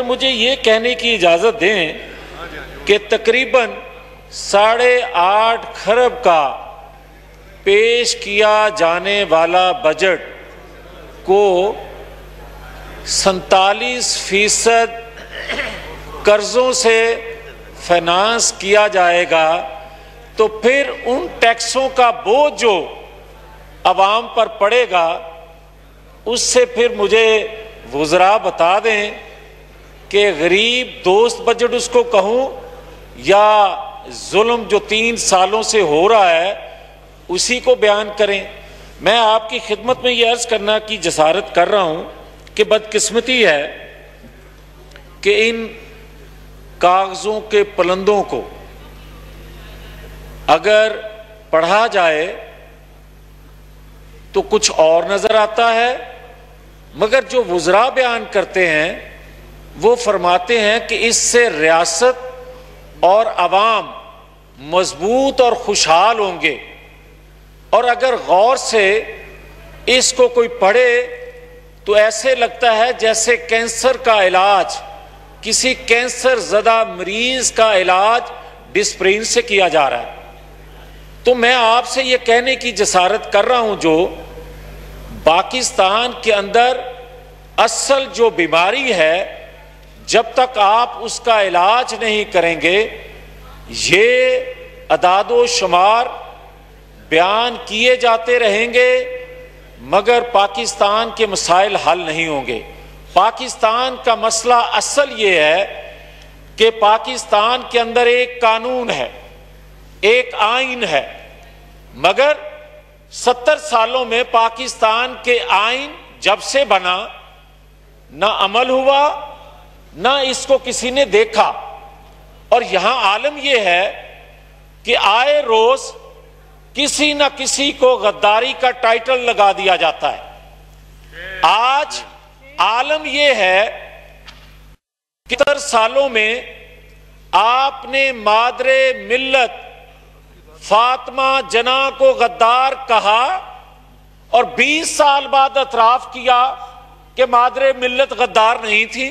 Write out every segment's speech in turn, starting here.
مجھے یہ کہنے کی اجازت دیں کہ تقریباً 8.5 کھرب کا پیش کیا جانے والا بجٹ کو 47% قرضوں سے فائنانس کیا جائے گا، تو پھر ان ٹیکسوں کا بوجھ جو عوام پر پڑے گا اس سے پھر مجھے وزراء بتا دیں کہ غریب دوست بجٹ اس کو کہوں یا ظلم جو 3 سالوں سے ہو رہا ہے اسی کو بیان کریں۔ میں آپ کی خدمت میں یہ عرض کرنا کی جسارت کر رہا ہوں کہ بدقسمتی ہے کہ ان کاغذوں کے پلندوں کو اگر پڑھا جائے تو کچھ اور نظر آتا ہے، مگر جو وزراء بیان کرتے ہیں وہ فرماتے ہیں کہ اس سے ریاست اور عوام مضبوط اور خوشحال ہوں گے۔ اور اگر غور سے اس کو کوئی پڑھے تو ایسے لگتا ہے جیسے کینسر کا علاج، کسی کینسر زدہ مریض کا علاج ڈسپرین سے کیا جا رہا ہے۔ تو میں آپ سے یہ کہنے کی جسارت کر رہا ہوں، جو پاکستان کے اندر اصل جو بیماری ہے جب تک آپ اس کا علاج نہیں کریں گے، یہ اعداد و شمار بیان کیے جاتے رہیں گے مگر پاکستان کے مسائل حل نہیں ہوں گے۔ پاکستان کا مسئلہ اصل یہ ہے کہ پاکستان کے اندر ایک قانون ہے، ایک آئین ہے، مگر 70 سالوں میں پاکستان کے آئین جب سے بنا نہ عمل ہوا نہ اس کو کسی نے دیکھا۔ اور یہاں عالم یہ ہے کہ آئے روز کسی نہ کسی کو غداری کا ٹائٹل لگا دیا جاتا ہے۔ آج عالم یہ ہے کہ 70 سالوں میں آپ نے مادر ملت فاطمہ جناح کو غدار کہا اور 20 سال بعد اعتراف کیا کہ مادر ملت غدار نہیں تھی۔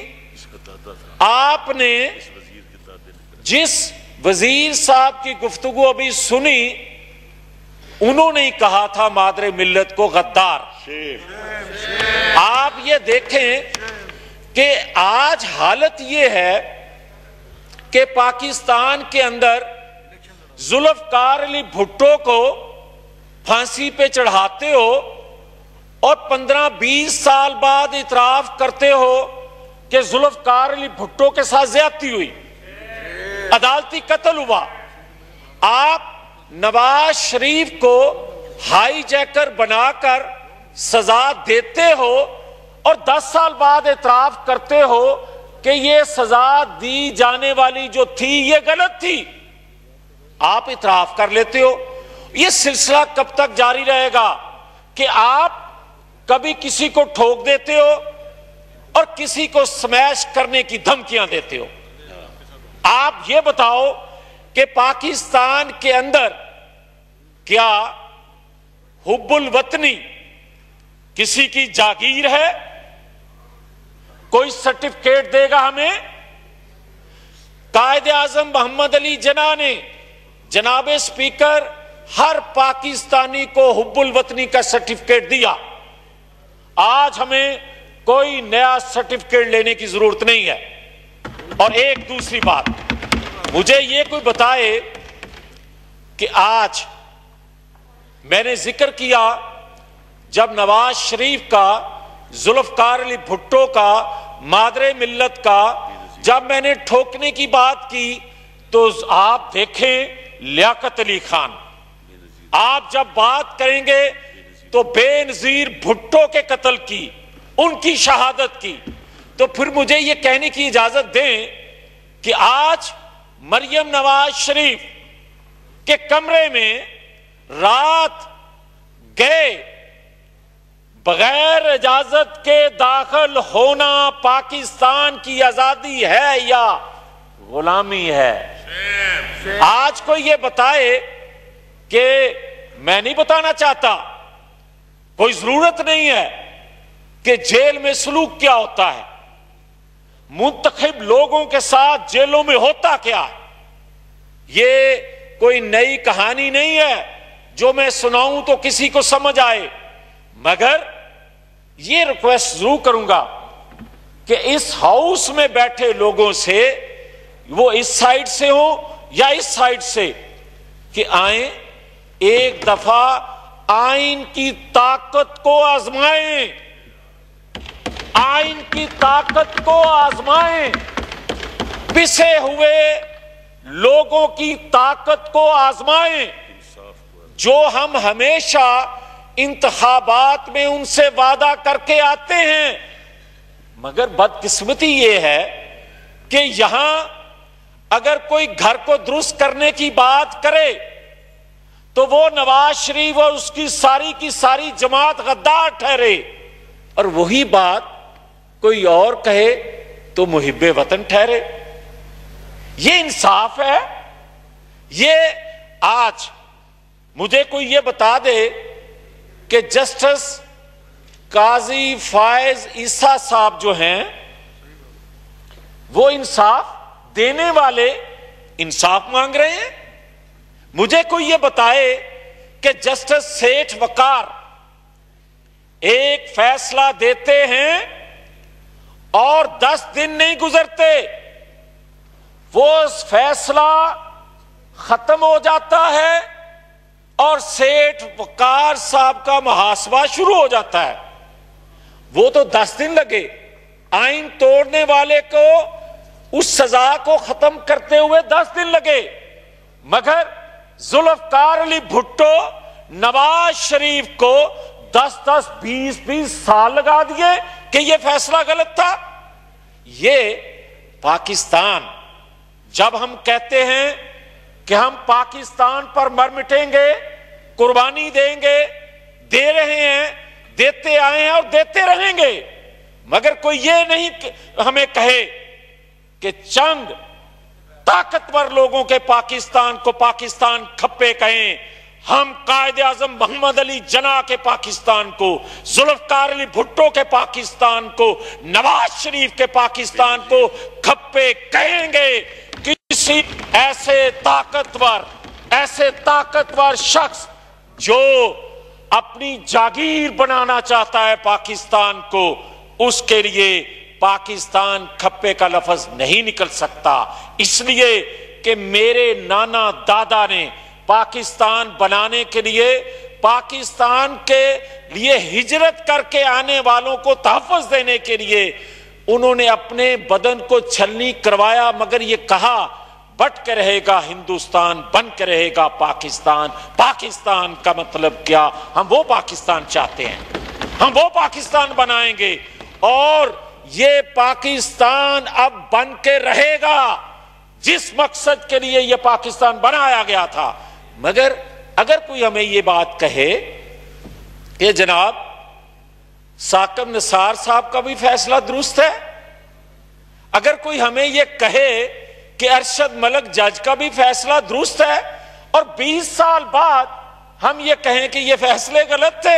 آپ نے جس وزیر صاحب کی گفتگو ابھی سنی انہوں نے کہا تھا مادر ملت کو غدار۔ آپ یہ دیکھیں کہ آج حالت یہ ہے کہ پاکستان کے اندر ذوالفقار علی بھٹو کو پھانسی پہ چڑھاتے ہو اور 15-20 سال بعد اعتراف کرتے ہو کہ ذوالفقار علی بھٹو کے ساتھ زیادتی ہوئی، عدالتی قتل ہوا۔ آپ نواز شریف کو ہائی جیکر بنا کر سزا دیتے ہو اور 10 سال بعد اعتراف کرتے ہو کہ یہ سزا دی جانے والی جو تھی یہ غلط تھی، آپ اعتراف کر لیتے ہو۔ یہ سلسلہ کب تک جاری رہے گا کہ آپ کبھی کسی کو ٹھوک دیتے ہو اور کسی کو سمیش کرنے کی دھمکیاں دیتے ہو؟ آپ یہ بتاؤ کہ پاکستان کے اندر کیا حب الوطنی کسی کی جاگیر ہے؟ کوئی سرٹیفکیٹ دے گا ہمیں؟ قائد اعظم محمد علی جناح نے جناب اسپیکر ہر پاکستانی کو حب الوطنی کا سرٹیفکیٹ دیا۔ آج ہمیں کوئی نیا سرٹیفکیٹ لینے کی ضرورت نہیں ہے۔ اور ایک دوسری بات، مجھے یہ کوئی بتائے کہ آج میں نے ذکر کیا جب نواز شریف کا، ذوالفقار علی بھٹو کا، مادر ملت کا جب میں نے ٹھوکنے کی بات کی تو آپ دیکھیں لیاقت علی خان، آپ جب بات کریں گے تو بے نظیر بھٹو کے قتل کی، ان کی شہادت کی، تو پھر مجھے یہ کہنے کی اجازت دیں کہ آج مریم نواز شریف کے کمرے میں رات گئے بغیر اجازت کے داخل ہونا پاکستان کی آزادی ہے یا غلامی ہے؟ آج کوئی یہ بتائے کہ میں نہیں بتانا چاہتا، کوئی ضرورت نہیں ہے کہ جیل میں سلوک کیا ہوتا ہے، منتخب لوگوں کے ساتھ جیلوں میں ہوتا کیا ہے؟ یہ کوئی نئی کہانی نہیں ہے جو میں سناؤں تو کسی کو سمجھ آئے، مگر یہ ریکویسٹ ضرور کروں گا کہ اس ہاؤس میں بیٹھے لوگوں سے، وہ اس سائڈ سے ہوں یا اس سائڈ سے، کہ آئیں ایک دفعہ آئین کی طاقت کو آزمائیں، آئین کی طاقت کو آزمائیں، پسے ہوئے لوگوں کی طاقت کو آزمائیں، جو ہم ہمیشہ انتخابات میں ان سے وعدہ کر کے آتے ہیں۔ مگر بدقسمتی یہ ہے کہ یہاں اگر کوئی گھر کو درست کرنے کی بات کرے تو وہ نواز شریف اور اس کی ساری جماعت غدار ٹھہرے، اور وہی بات کوئی اور کہے تو محب وطن ٹھہرے۔ یہ انصاف ہے؟ یہ آج مجھے کوئی یہ بتا دے کہ جسٹس قاضی فائز عیسیٰ صاحب جو ہیں وہ انصاف دینے والے انصاف مانگ رہے ہیں؟ مجھے کوئی یہ بتائے کہ جسٹس سیٹھ وقار ایک فیصلہ دیتے ہیں اور 10 دن نہیں گزرتے وہ فیصلہ ختم ہو جاتا ہے اور سیٹھ وقار صاحب کا محاسبہ شروع ہو جاتا ہے۔ وہ تو 10 دن لگے، آئین توڑنے والے کو اس سزا کو ختم کرتے ہوئے 10 دن لگے، مگر ذوالفقار علی بھٹو نواز شریف کو 10 20 سال لگا دیے کہ یہ فیصلہ غلط تھا۔ یہ پاکستان، جب ہم کہتے ہیں کہ ہم پاکستان پر مر مٹیں گے، قربانی دیں گے، دے رہے ہیں، دیتے آئے ہیں اور دیتے رہیں گے، مگر کوئی یہ نہیں ہمیں کہے کہ چند طاقتور لوگوں کے پاکستان کو پاکستان کھپے کہیں۔ ہم قائد اعظم محمد علی جناح کے پاکستان کو، ذوالفقار علی بھٹو کے پاکستان کو، نواز شریف کے پاکستان کو کھپے کہیں گے۔ کسی ایسے طاقتور شخص جو اپنی جاگیر بنانا چاہتا ہے پاکستان کو، اس کے لیے پاکستان کھپے کا لفظ نہیں نکل سکتا، اس لیے کہ میرے نانا دادا نے پاکستان بنانے کے لیے، پاکستان کے لیے ہجرت کر کے آنے والوں کو تحفظ دینے کے لیے انہوں نے اپنے بدن کو چھلنی کروایا، مگر یہ کہا بٹ کے رہے گا ہندوستان، بن کے رہے گا پاکستان۔ پاکستان کا مطلب کیا؟ ہم وہ پاکستان چاہتے ہیں، ہم وہ پاکستان بنائیں گے، اور یہ پاکستان اب بن کے رہے گا جس مقصد کے لیے یہ پاکستان بنایا گیا تھا۔ مگر اگر کوئی ہمیں یہ بات کہے کہ جناب ثاقب نثار صاحب کا بھی فیصلہ درست ہے، اگر کوئی ہمیں یہ کہے کہ ارشد ملک جج کا بھی فیصلہ درست ہے، اور 20 سال بعد ہم یہ کہیں کہ یہ فیصلے غلط تھے،